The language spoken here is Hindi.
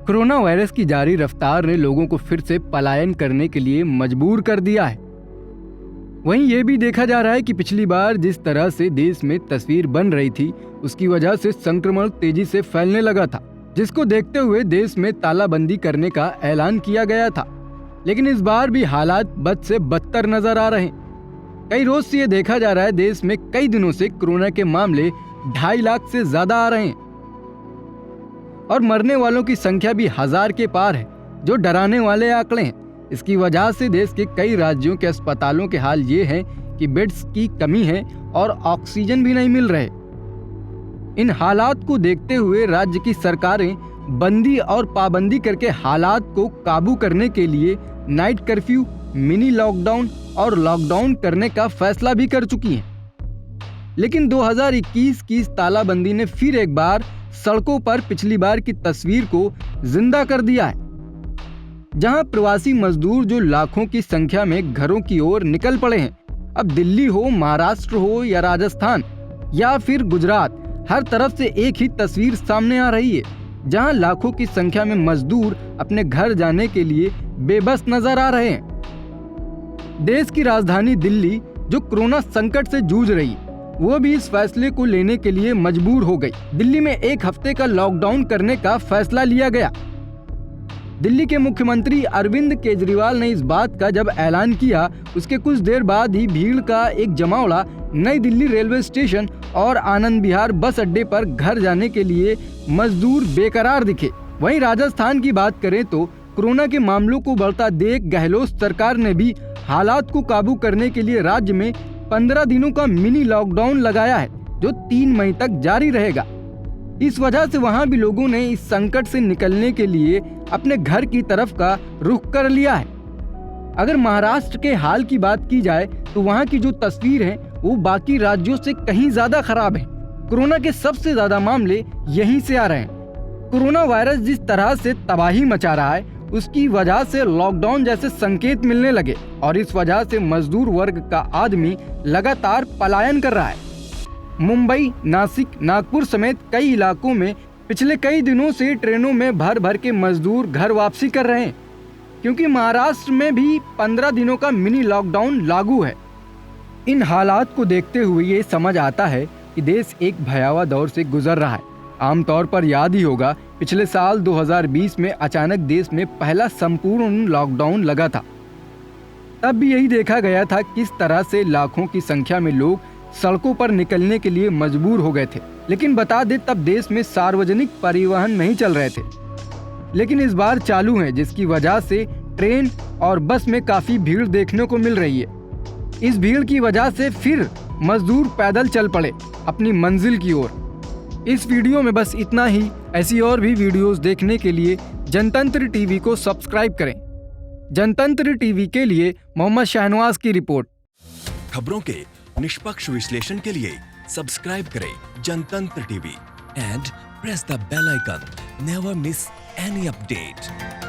कोरोना वायरस की जारी रफ्तार ने लोगों को फिर से पलायन करने के लिए मजबूर कर दिया है। वहीं ये भी देखा जा रहा है कि पिछली बार जिस तरह से देश में तस्वीर बन रही थी, उसकी वजह से संक्रमण तेजी से फैलने लगा था, जिसको देखते हुए देश में तालाबंदी करने का ऐलान किया गया था। लेकिन इस बार भी हालात बद से बदतर नजर आ रहे हैं। कई रोज से ये देखा जा रहा है देश में कई दिनों से कोरोना के मामले 2.5 लाख से ज्यादा आ रहे हैं और मरने वालों की संख्या भी 1000 के पार है, जो डराने वाले आंकड़े हैं। इसकी वजह से देश के कई राज्यों के अस्पतालों के हाल ये है कि बेड्स की कमी है और ऑक्सीजन भी नहीं मिल रहे। इन हालात को देखते हुए राज्य की सरकारें बंदी और पाबंदी करके हालात को काबू करने के लिए नाइट कर्फ्यू, मिनी लॉकडाउन और लॉकडाउन करने का फैसला भी कर चुकी हैं। लेकिन 2021 की इस तालाबंदी ने फिर एक बार सड़कों पर पिछली बार की तस्वीर को जिंदा कर दिया है, जहां प्रवासी मजदूर जो लाखों की संख्या में घरों की ओर निकल पड़े हैं। अब दिल्ली हो, महाराष्ट्र हो या राजस्थान या फिर गुजरात, हर तरफ से एक ही तस्वीर सामने आ रही है, जहां लाखों की संख्या में मजदूर अपने घर जाने के लिए बेबस नजर आ रहे हैं। देश की राजधानी दिल्ली, जो कोरोना संकट से जूझ रही, वो भी इस फैसले को लेने के लिए मजबूर हो गई। दिल्ली में 1 हफ्ते का लॉकडाउन करने का फैसला लिया गया। दिल्ली के मुख्यमंत्री अरविंद केजरीवाल ने इस बात का जब ऐलान किया, उसके कुछ देर बाद ही भीड़ का एक जमावड़ा नई दिल्ली रेलवे स्टेशन और आनंद विहार बस अड्डे पर घर जाने के लिए मजदूर बेकरार दिखे। वहीं राजस्थान की बात करें तो कोरोना के मामलों को बढ़ता देख गहलोत सरकार ने भी हालात को काबू करने के लिए राज्य में 15 दिनों का मिनी लॉकडाउन लगाया है, जो 3 मई तक जारी रहेगा। इस वजह से वहां भी लोगों ने इस संकट से निकलने के लिए अपने घर की तरफ का रुख कर लिया है। अगर महाराष्ट्र के हाल की बात की जाए तो वहां की जो तस्वीर है वो बाकी राज्यों से कहीं ज्यादा खराब है। कोरोना के सबसे ज्यादा मामले यहीं से आ रहे हैं। कोरोना वायरस जिस तरह से तबाही मचा रहा है, उसकी वजह से लॉकडाउन जैसे संकेत मिलने लगे और इस वजह से मजदूर वर्ग का आदमी लगातार पलायन कर रहा है। मुंबई, नासिक, नागपुर समेत कई इलाकों में पिछले कई दिनों से ट्रेनों में भर भर के मजदूर घर वापसी कर रहे हैं, क्योंकि महाराष्ट्र में भी 15 दिनों का मिनी लॉकडाउन लागू है। इन हालात को देखते हुए ये समझ आता है कि देश एक भयावह दौर से गुजर रहा है। आमतौर पर याद ही होगा, पिछले साल 2020 में अचानक देश में पहला संपूर्ण लॉकडाउन लगा था। तब भी यही देखा गया था किस तरह से लाखों की संख्या में लोग सड़कों पर निकलने के लिए मजबूर हो गए थे। लेकिन बता दें, तब देश में सार्वजनिक परिवहन नहीं चल रहे थे, लेकिन इस बार चालू हैं, जिसकी वजह से ट्रेन और बस में काफी भीड़ देखने को मिल रही है। इस भीड़ की वजह से फिर मजदूर पैदल चल पड़े अपनी मंजिल की ओर। इस वीडियो में बस इतना ही। ऐसी और भी वीडियोस देखने के लिए जनतंत्र टीवी को सब्सक्राइब करें। जनतंत्र टीवी के लिए मोहम्मद शाहनवाज की रिपोर्ट। खबरों के निष्पक्ष विश्लेषण के लिए सब्सक्राइब करें Jantantra TV and press the bell icon. Never miss any update.